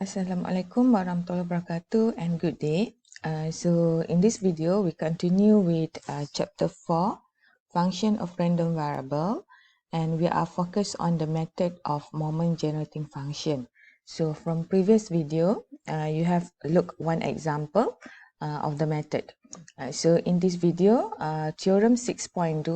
Assalamualaikum warahmatullahi wabarakatuh and good day. So in this video, we continue with chapter 4, function of random variable, and we are focused on the method of moment generating function. So from previous video, you have looked one example of the method. So in this video, theorem 6.2,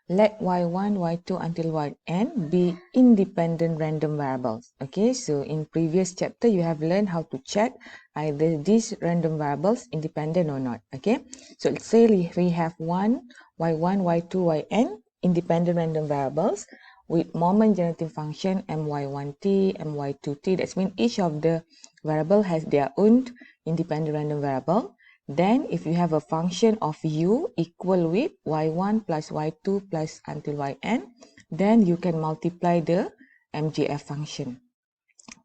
let y1, y2 until yn be independent random variables. Okay, so in previous chapter, you have learned how to check either these random variables independent or not. Okay, so let's say we have y1, y2, yn independent random variables with moment generating function my1t, my2t. That means each of the variable has their own independent random variable. Then if you have a function of u equal with y1 plus y2 plus until yn, then you can multiply the MGF function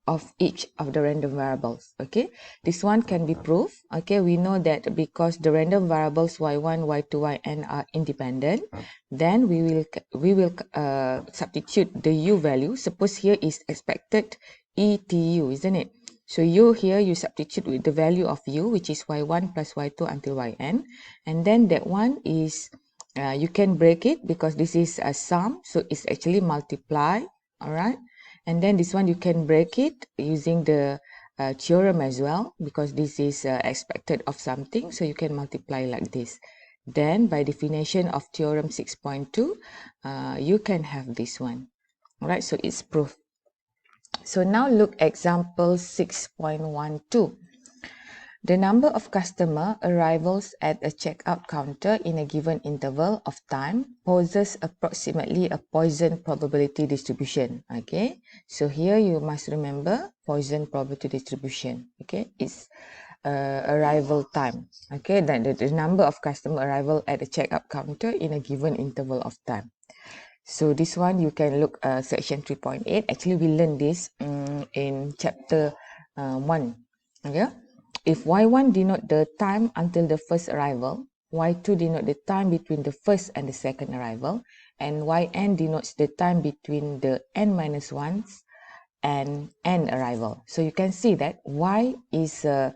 of each of the random variables. Okay, this one can be proved. Okay, we know that because the random variables y1, y2, yn are independent, then we will substitute the u value. Suppose here is expected ETU, isn't it? So u here you substitute with the value of u, which is y1 plus y2 until yn, and then that one is you can break it because this is a sum, so it's actually multiply. All right, and then this one you can break it using the theorem as well, because this is expected of something, so you can multiply like this. Then by definition of theorem 6.2, you can have this one. All right, so it's proof. So now look example 6.12. The number of customer arrivals at a checkout counter in a given interval of time poses approximately a Poisson probability distribution. Okay, so here you must remember Poisson probability distribution. Okay, it's arrival time. Okay, then the number of customer arrival at a checkout counter in a given interval of time. So this one you can look section 3.8. Actually, we learned this in chapter 1. Okay, if y1 denote the time until the first arrival, y2 denote the time between the first and the second arrival, and yn denotes the time between the n minus 1s and n arrival. So you can see that y is a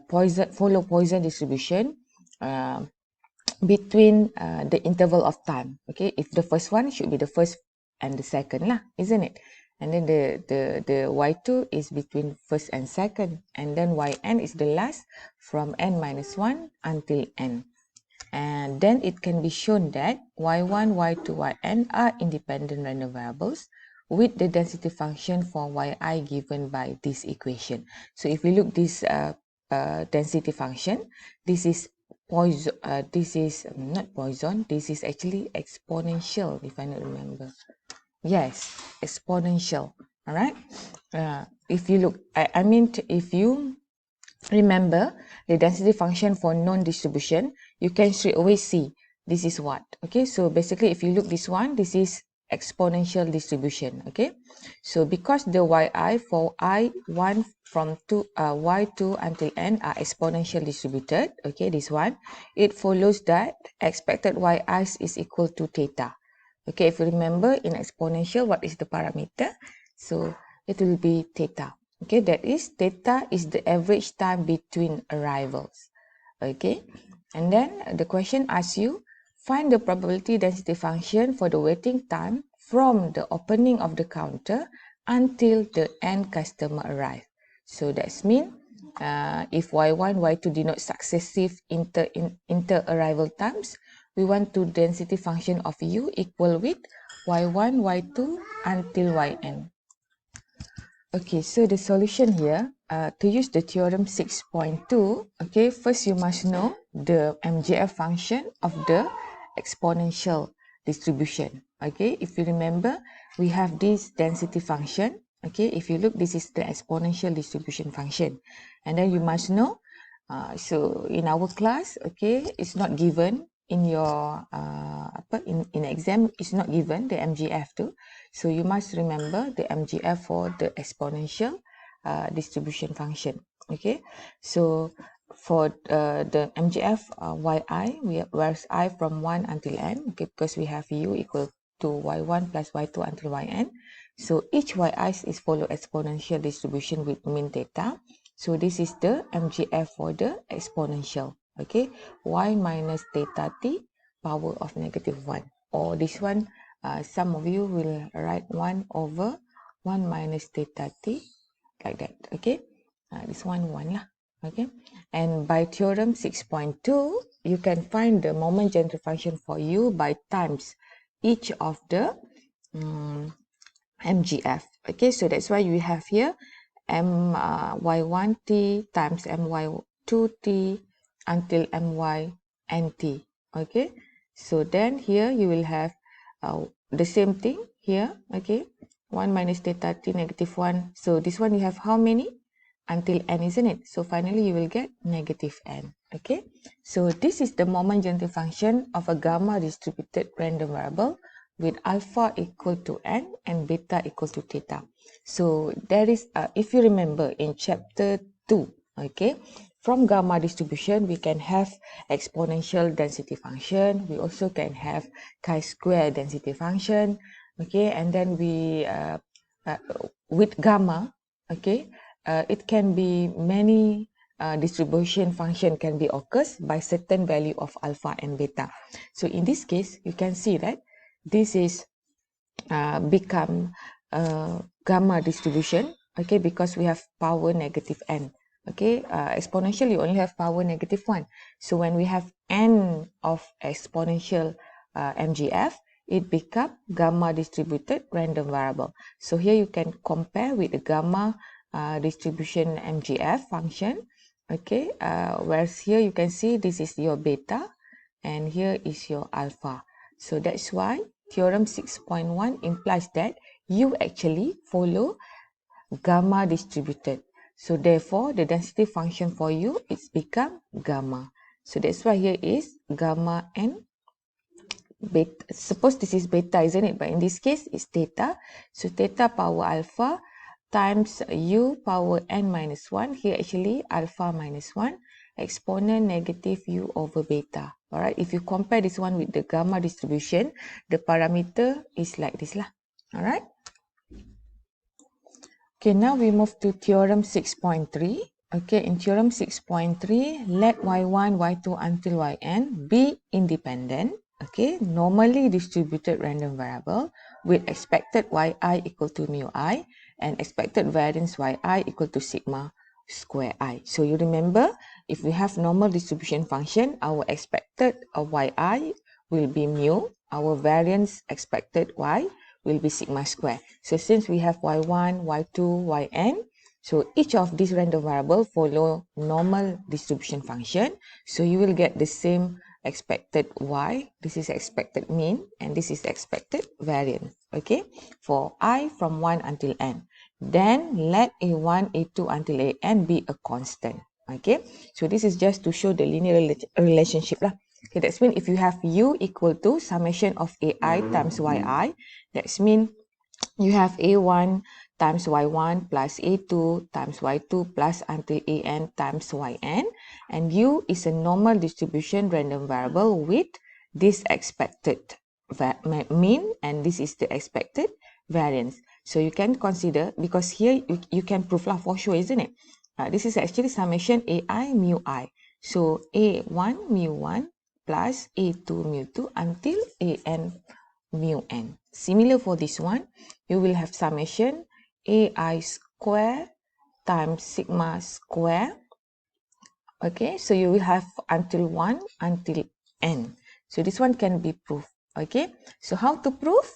follow Poisson distribution between the interval of time. Okay, if the first one should be the first and the second lah, isn't it? And then the y2 is between first and second, and then yn is the last from n minus 1 until n. And then it can be shown that y1, y2, yn are independent random variables with the density function for yi given by this equation. So if we look this density function, this is Poisson, this is not Poisson, this is actually exponential, if I not remember. Yes, exponential. All right. If you look, I mean, if you remember the density function for non-distribution, you can straight away see this is what. Okay, so basically, if you look this one, this is exponential distribution. Okay, so because the yi for i1 from y2 until n are exponential distributed, okay, this one, it follows that expected yi is equal to theta. Okay, if you remember in exponential, what is the parameter? So it will be theta. Okay, that is theta is the average time between arrivals. Okay, and then the question asks you, find the probability density function for the waiting time from the opening of the counter until the end customer arrive. So that's mean if y1, y2 denote successive inter-arrival times, we want to density function of u equal with y1, y2 until yn. Okay, so the solution here, to use the theorem 6.2, okay, first you must know the MGF function of the exponential distribution. Okay, if you remember, we have this density function. Okay, if you look, this is the exponential distribution function. And then you must know, so in our class, okay, it's not given in your in exam, it's not given the MGF too. So you must remember the MGF for the exponential distribution function. Okay, so for the MGF yi, whereas I from 1 until n, okay, because we have u equal to y1 plus y2 until yn. So each yi is follow exponential distribution with mean theta. So this is the MGF for the exponential. Okay, y minus theta t power of -1. Or this one, some of you will write 1 over 1 minus theta t like that. Okay, this one lah. Okay, and by theorem 6.2, you can find the moment general function for you by times each of the MGF. Okay, so that's why you have here my1t times my2t until mynt. Okay, so then here you will have the same thing here. Okay, 1 minus theta t -1. So this one you have how many? Until n, isn't it? So finally you will get -n. Okay, so this is the moment generative function of a gamma distributed random variable with alpha equal to n and beta equal to theta. So there is, if you remember in chapter 2, okay, from gamma distribution we can have exponential density function. We also can have chi-square density function. Okay, and then we with gamma, okay, it can be many distribution function can be occurs by certain value of alpha and beta. So in this case, you can see that this is become gamma distribution, okay, because we have power -n. Okay, exponential you only have power -1. So when we have n of exponential MGF, it become gamma distributed random variable. So here you can compare with the gamma distribution MGF function. Okay, whereas here you can see this is your beta and here is your alpha. So that's why theorem 6.1 implies that you actually follow gamma distributed. So therefore the density function for you it's become gamma. So that's why here is gamma and beta. Suppose this is beta, isn't it? But in this case it's theta. So theta power alpha times u power n minus 1. Here actually alpha minus 1 exponent negative u over beta. Alright, if you compare this one with the gamma distribution, the parameter is like this lah. Alright. Okay, now we move to theorem 6.3. Okay, in theorem 6.3, let y1, y2 until yn be independent. Okay, normally distributed random variable with expected yi equal to mu I and expected variance yi equal to sigma square I. So you remember, if we have normal distribution function, our expected of yi will be mu, our variance expected y will be sigma square. So since we have y1, y2, yn, so each of these random variable follow normal distribution function. So you will get the same expected y, this is expected mean, and this is expected variance, okay, for I from 1 until n. Then let a1, a2 until an be a constant, okay. So this is just to show the linear relationship lah. Okay, that's mean if you have u equal to summation of ai times yi, that's mean you have a1 times y1 plus a2 times y2 plus until an times yn, and u is a normal distribution random variable with this expected mean and this is the expected variance. So you can consider, because here you can prove lah for sure, isn't it? This is actually summation ai mu I. So a1 mu 1 plus a2 mu 2 until an mu n. Similar for this one, you will have summation ai square times sigma square. Okay, so you will have until 1 until n. So this one can be proved. Okay, so how to prove?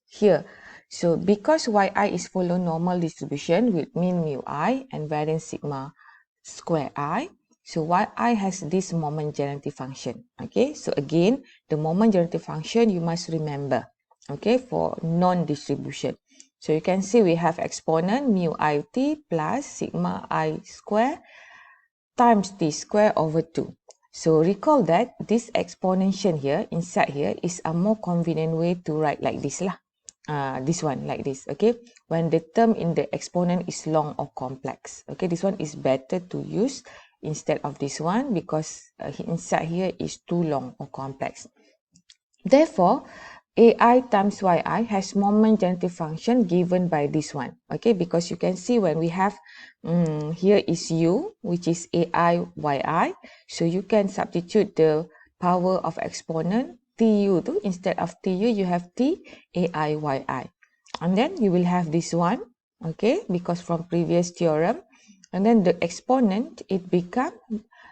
Here. So because yi is follow normal distribution with mean mu I and variance sigma square I, so yi has this moment generative function. Okay, so again, the moment generative function you must remember, okay, for non-distribution. So you can see we have exponent mu I t plus sigma I square times t square over 2. So recall that this exponential here, inside here, is a more convenient way to write like this lah. This one like this, okay, when the term in the exponent is long or complex. Okay, this one is better to use instead of this one because inside here is too long or complex. Therefore, AI times yi has moment generative function given by this one. Okay, because you can see when we have here is u, which is AI yi. So you can substitute the power of exponent tu tu, instead of tu you have t AI yi. And then you will have this one, okay, because from previous theorem. And then the exponent, it become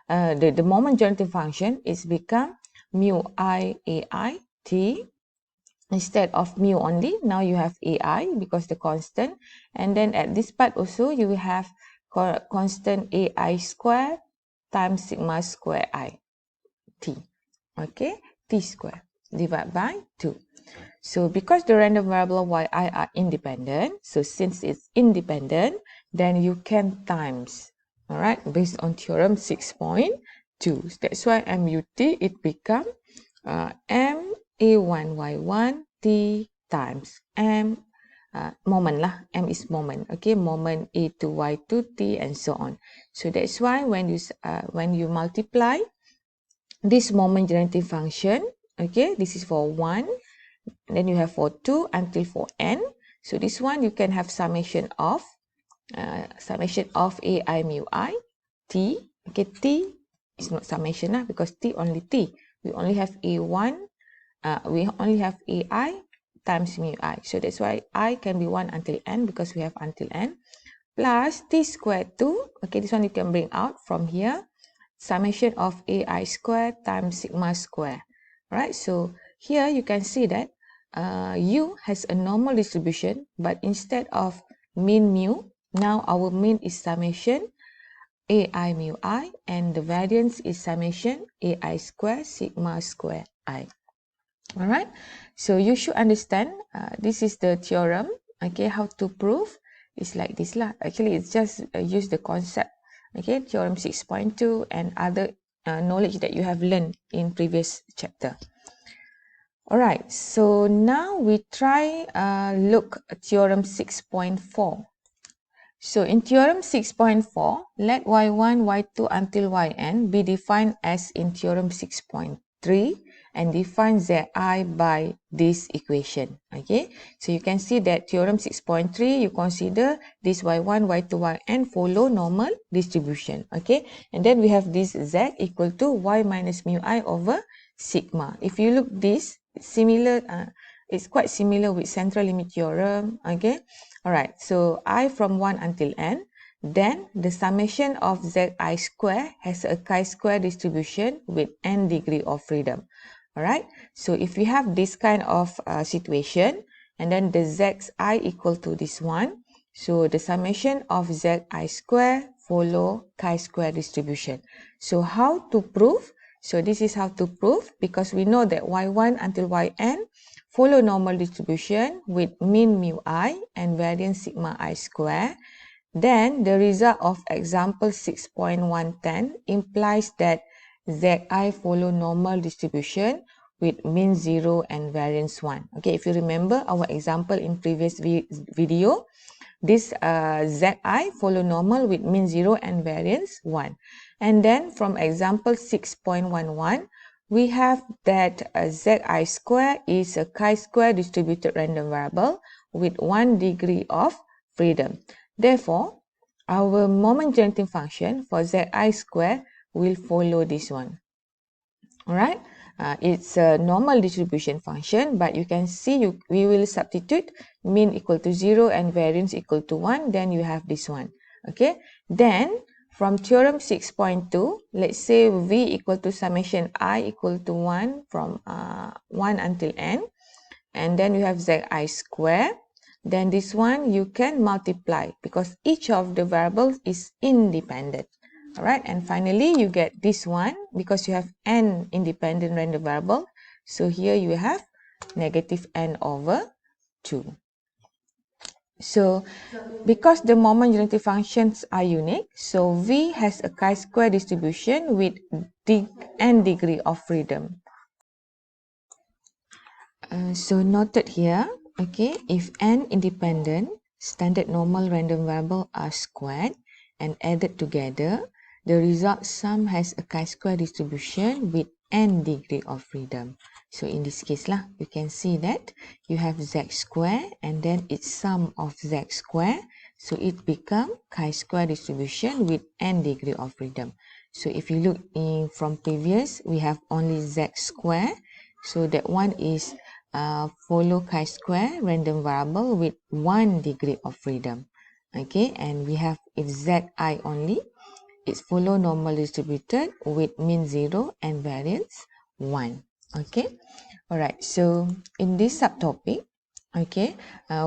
the moment generative function is become mu I AI t. Instead of mu only, now you have AI because the constant. And then at this part also, you will have constant AI square times sigma square I t. Okay, t square divided by 2. So because the random variable yi are independent, so since it's independent, then you can times, all right, based on theorem 6.2. That's why MUT, it become MA1Y1 T times M moment lah. M is moment. Okay, moment A2 Y2 T and so on. So that's why when you multiply this moment generative function, okay, this is for 1, then you have for 2 until for n. So this one you can have summation of AI mu I t. Okay, t is not summation lah, because t only t. We only have a1. We only have ai times mu I. So that's why I can be 1 until n, because we have until n, plus t squared 2. Okay, this one you can bring out from here. Summation of ai squared times sigma square. Right, so here you can see that U has a normal distribution, but instead of mean mu, now our mean is summation ai mu I, and the variance is summation ai square sigma square I. All right, so you should understand this is the theorem. Okay, how to prove is like this lah. Actually, it's just use the concept. Okay, theorem 6.2 and other knowledge that you have learned in previous chapter. All right, so now we try look at theorem 6.4. So in theorem 6.4, let y1, y2 until yn be defined as in theorem 6.3 and define zi by this equation. Okay, so you can see that theorem 6.3, you consider this y1, y2, yn follow normal distribution. Okay, and then we have this z equal to y minus mu I over sigma. If you look this, similar, it's quite similar with central limit theorem. Okay, all right, so I from 1 until n, then the summation of zi square has a chi-square distribution with n degree of freedom. All right, so if you have this kind of situation, and then the zi equal to this one, so the summation of zi square follow chi-square distribution. So how to prove? So this is how to prove, because we know that y1 until yn follow normal distribution with mean mu I and variance sigma I square. Then the result of example 6.110 implies that zi follow normal distribution with mean 0 and variance 1. Okay, if you remember our example in previous video, this zi follow normal with mean 0 and variance 1. And then from example 6.11, we have that zi square is a chi-square distributed random variable with 1 degree of freedom. Therefore, our moment generating function for zi square will follow this one. All right, it's a normal distribution function, but you can see we will substitute mean equal to 0 and variance equal to 1, then you have this one. Okay, then from theorem 6.2, let's say v equal to summation I equal to 1 from 1 until n, and then you have zi square. Then this one you can multiply because each of the variables is independent. All right, and finally you get this one because you have n independent random variable. So here you have negative n over 2. So because the moment generative functions are unique, so V has a chi-square distribution with n degree of freedom. So noted here, okay, if n independent standard normal random variable are squared and added together, the result sum has a chi-square distribution with n degree of freedom. So in this case lah, you can see that you have z square and then it's sum of z square. So it become chi-square distribution with n degree of freedom. So if you look in from previous, we have only z square. So that one is follow chi-square random variable with 1 degree of freedom. Okay, and we have if zi only, it's follow normal distributed with mean 0 and variance 1. Okay, all right, so in this subtopic, okay,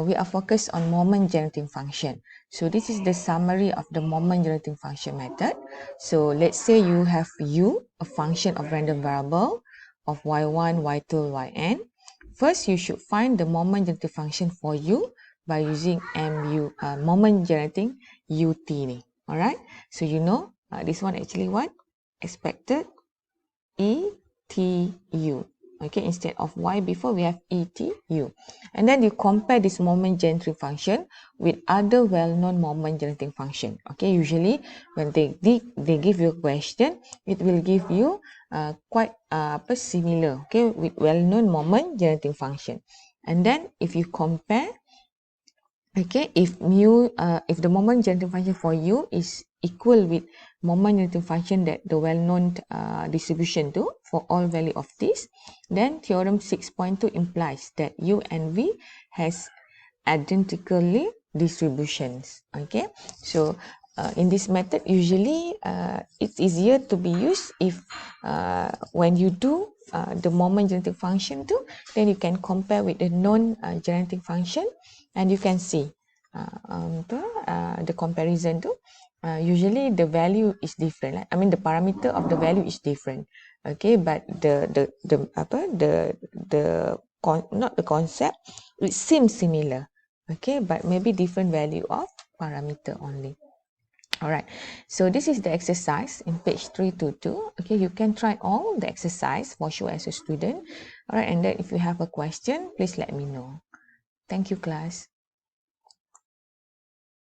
we are focused on moment generating function. So this is the summary of the moment generating function method. So let's say you have u, a function of random variable of y1, y2, yn. First, you should find the moment generating function for u by using moment generating ut ni. Alright, so you know this one actually what? Expected ETU. Okay, instead of y before we have ETU. And then you compare this moment generating function with other well-known moment generating function. Okay, usually when they give you a question, it will give you quite similar, okay, with well-known moment generating function. And then if you compare, okay, if the moment generating function for u is equal with moment generating function that the well-known distribution to for all value of this, then theorem 6.2 implies that u and v has identically distributions. Okay, so in this method, usually it's easier to be used if when you do the moment generating function too, then you can compare with the non generating function and you can see the comparison too. Usually the value is different. I mean the parameter of the value is different. Okay, but not the concept, it seems similar. Okay, but maybe different value of parameter only. Alright, so this is the exercise in page 322. Okay, you can try all the exercise for sure as a student. Alright, and then if you have a question, please let me know. Thank you, class.